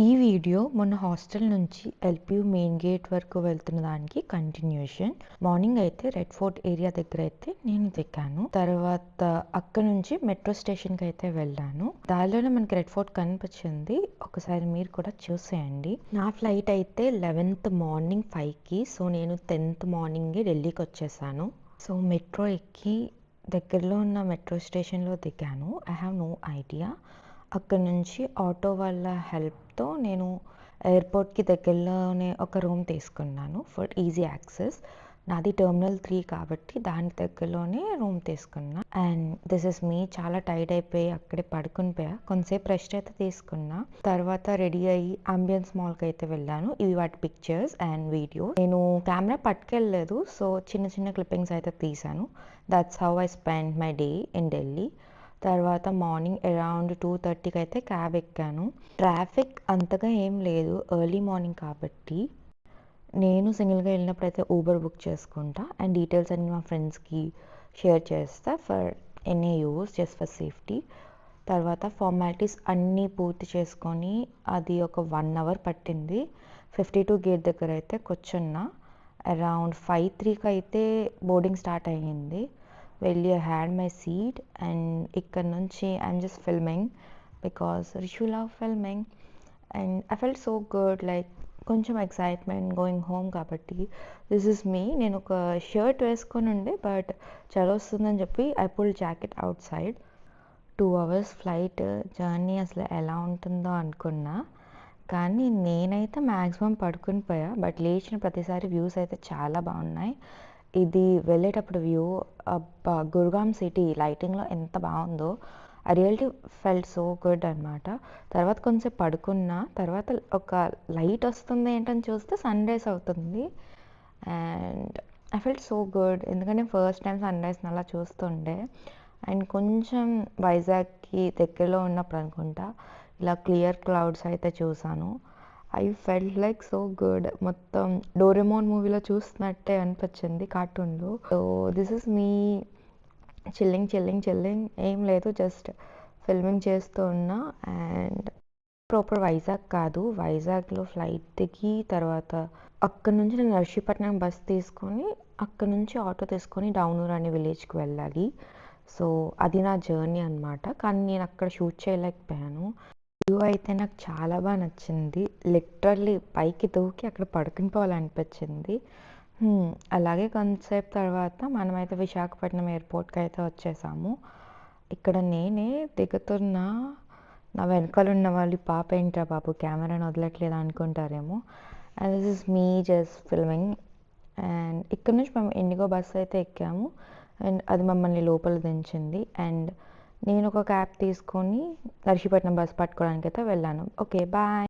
ఈ వీడియో మొన్న హాస్టల్ నుంచి ఎల్పియు మెయిన్ గేట్ వరకు వెళ్తున్న దానికి కంటిన్యూషన్. మార్నింగ్ అయితే రెడ్ ఫోర్ట్ ఏరియా దగ్గర అయితే నేను దిగాను. తర్వాత అక్కడ నుంచి మెట్రో స్టేషన్కి అయితే వెళ్ళాను. దానిలోనే మనకి రెడ్ ఫోర్ట్ కనిపించింది. ఒకసారి మీరు కూడా చూసేయండి. నా ఫ్లైట్ అయితే 11th మార్నింగ్ 5కి. సో నేను 10th మార్నింగ్ ఢిల్లీకి వచ్చేసాను. సో మెట్రో ఎక్కి దగ్గరలో ఉన్న మెట్రో స్టేషన్లో దిగాను. I have no idea. అక్కడ నుంచి ఆటో వాళ్ళ హెల్ప్తో నేను ఎయిర్పోర్ట్కి దగ్గరలోనే ఒక రూమ్ తీసుకున్నాను ఫర్ ఈజీ యాక్సెస్. నాది టెర్మినల్ 3 కాబట్టి దానికి దగ్గరలోనే రూమ్ తీసుకున్నా. అండ్ దిస్ ఇస్ మీ. చాలా టైర్డ్ అయిపోయి అక్కడే పడుకుని పోయా. కొంతసేపు రెస్ట్ అయితే తీసుకున్నా. తర్వాత రెడీ అయ్యి అంబియన్స్ మాల్కి అయితే వెళ్ళాను. ఇవి వాటి పిక్చర్స్ అండ్ వీడియో. నేను కెమెరా పట్టుకెళ్ళలేదు, సో చిన్న చిన్న క్లిప్పింగ్స్ అయితే తీసాను. That's how I spend my day in Delhi. తర్వాత మార్నింగ్ అరౌండ్ 2:30కి అయితే క్యాబ్ ఎక్కాను. ట్రాఫిక్ అంతగా ఏం లేదు, ఎర్లీ మార్నింగ్ కాబట్టి. నేను సింగిల్గా వెళ్ళినప్పుడు అయితే ఊబర్ బుక్ చేసుకుంటా అండ్ డీటెయిల్స్ అన్ని మా ఫ్రెండ్స్కి షేర్ చేస్తా for any use, just for safety. తర్వాత ఫార్మాలిటీస్ అన్నీ పూర్తి చేసుకొని అది ఒక 1 hour పట్టింది. 52 గేట్ దగ్గర అయితే కూర్చున్నా. అరౌండ్ 5:03కి అయితే బోర్డింగ్ స్టార్ట్ అయ్యింది. వెళ్ళి I had my seat and ఇక్కడ నుంచి I'm just filming because Rishu love filming and I felt so good. Like కొంచెం ఎక్సైట్మెంట్ గోయింగ్ హోమ్ కాబట్టి. This is me. నేను ఒక షర్ట్ వేసుకొని ఉండే బట్ చలి వస్తుందని చెప్పి I pull jacket outside. 2 hours flight journey అసలు ఎలా ఉంటుందో అనుకున్నా, కానీ నేనైతే మ్యాక్సిమం పడుకుని పోయా. బట్ లేచిన ప్రతిసారి వ్యూస్ అయితే చాలా బాగున్నాయి. ఇది వెళ్ళేటప్పుడు వ్యూ, అబ్బా గుర్గాం సిటీ లైటింగ్లో ఎంత బాగుందో. I really felt so good అనమాట. తర్వాత కొంచెం పడుకున్నా. తర్వాత ఒక లైట్ వస్తుంది ఏంటని చూస్తే సన్ రైజ్ అవుతుంది and I felt so good. ఎందుకంటే ఫస్ట్ టైం సన్ రైజ్ని అలా చూస్తుండే. అండ్ కొంచెం వైజాగ్కి దగ్గరలో ఉన్నప్పుడు అనుకుంటా ఇలా క్లియర్ క్లౌడ్స్ అయితే చూసాను. I felt like so good. మొత్తం డోరెమోన్ మూవీలో చూస్తున్నట్టే అనిపించింది కార్టూన్లో. So this is me chilling. ఏం లేదు, జస్ట్ ఫిల్మింగ్ చేస్తూ ఉన్నా. అండ్ ప్రాపర్ వైజాగ్ కాదు, వైజాగ్లో ఫ్లైట్ దిగి తర్వాత అక్కడ నుంచి నేను నర్సీపట్నం బస్ తీసుకొని అక్కడ నుంచి ఆటో తీసుకొని డౌనూర్ అనే విలేజ్కి వెళ్ళాలి. సో అది నా జర్నీ అనమాట. కానీ నేను అక్కడ షూట్ చేయలేకపోయాను. వ్యూ అయితే నాకు చాలా బాగా నచ్చింది. లిటరల్లీ పైకి దూకి అక్కడ పడుకుని పోవాలనిపించింది. అలాగే కొంతసేపు తర్వాత మనమైతే విశాఖపట్నం ఎయిర్పోర్ట్కి అయితే వచ్చేసాము. ఇక్కడ నేనే దిగుతున్నా. నా వెనకాల ఉన్న వాళ్ళు పాప ఏంట్రా బాబు కెమెరాని వదలట్లేదు అనుకుంటారేమో. And this is me just filming. And ఇక్కడ నుంచి మేము ఇండిగో బస్ అయితే ఎక్కాము అండ్ అది మమ్మల్ని లోపల దించింది. అండ్ నేను ఒక క్యాబ్ తీసుకొని నర్సీపట్నం బస్ పట్టుకోవడానికి అయితే వెళ్ళాను. Okay bye.